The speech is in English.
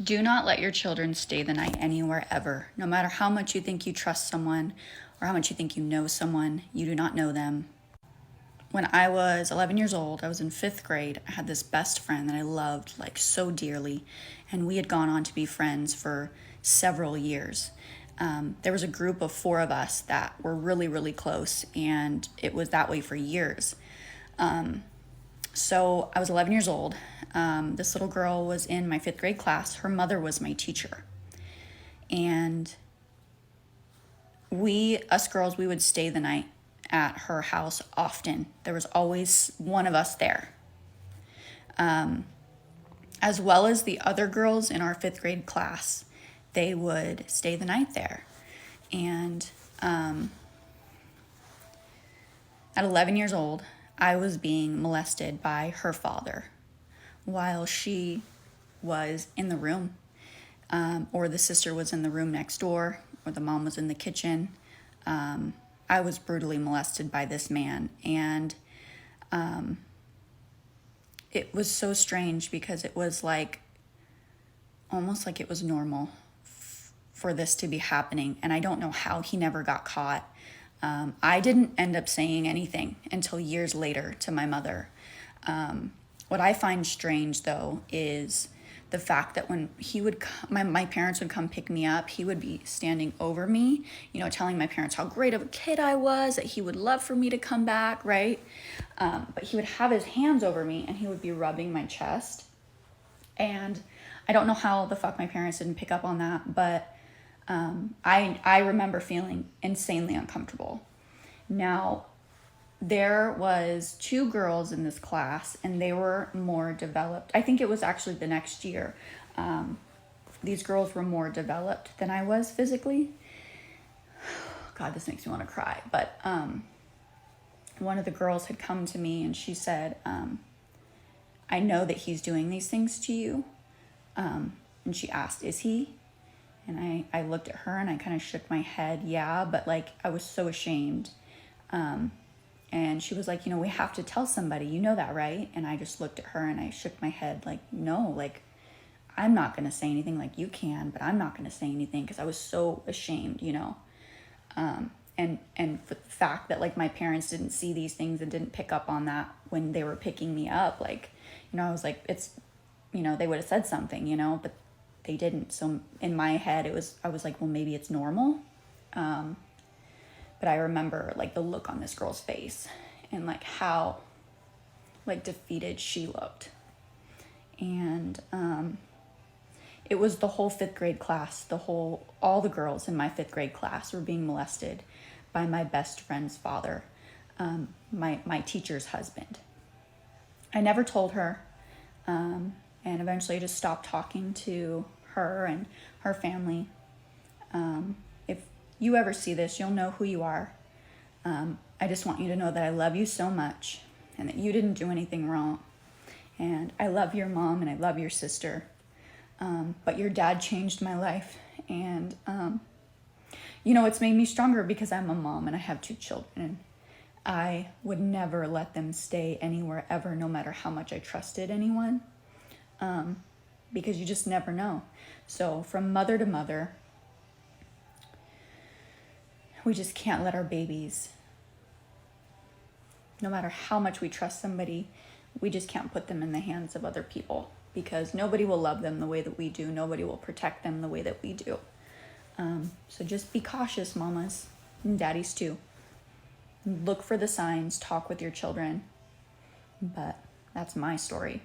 Do not let your children stay the night anywhere ever. No matter how much you think you trust someone or how much you think you know someone, you do not know them. When I was 11 years old, I was in 5th grade. I had this best friend that I loved like so dearly, and we had gone on to be friends for several years. There was a group of 4 of us that were really, really close, and it was that way for years. So I was 11 years old. This little girl was in my 5th grade class. Her mother was my teacher. And us girls, we would stay the night at her house often. There was always one of us there. As well as the other girls in our 5th grade class, they would stay the night there. And at 11 years old, I was being molested by her father while she was in the room, or the sister was in the room next door, or the mom was in the kitchen. I was brutally molested by this man, and it was so strange because it was like almost like it was normal for this to be happening, and I don't know how he never got caught. I didn't end up saying anything until years later to my mother. What I find strange, though, is the fact that when he would my parents would come pick me up, he would be standing over me, telling my parents how great of a kid I was, that he would love for me to come back, right? But he would have his hands over me, and he would be rubbing my chest. And I don't know how the fuck my parents didn't pick up on that, but I remember feeling insanely uncomfortable. Now, there was 2 girls in this class, and they were more developed. I think it was actually the next year. These girls were more developed than I was physically. God, this makes me want to cry. But one of the girls had come to me, and she said, I know that he's doing these things to you. And she asked, is he? And I looked at her and I kind of shook my head, yeah, but like I was so ashamed. And she was like, we have to tell somebody, you know that, right? And I just looked at her and I shook my head like, no, like I'm not going to say anything, like you can, but I'm not going to say anything because I was so ashamed, and for the fact that like my parents didn't see these things and didn't pick up on that when they were picking me up, like, I was like, it's, they would have said something, but they didn't. So in my head, I was like, well, maybe it's normal. But I remember like the look on this girl's face and like how like defeated she looked. And it was the whole 5th grade class, all the girls in my 5th grade class were being molested by my best friend's father, my teacher's husband. I never told her, and eventually I just stopped talking to her and her family. If you ever see this, you'll know who you are. I just want you to know that I love you so much and that you didn't do anything wrong. And I love your mom and I love your sister. But your dad changed my life. And, it's made me stronger because I'm a mom and I have 2 children. And I would never let them stay anywhere ever, no matter how much I trusted anyone. Because you just never know. So from mother to mother, we just can't let our babies, no matter how much we trust somebody, we just can't put them in the hands of other people because nobody will love them the way that we do. Nobody will protect them the way that we do. So just be cautious, mamas and daddies too. Look for the signs, talk with your children. But that's my story.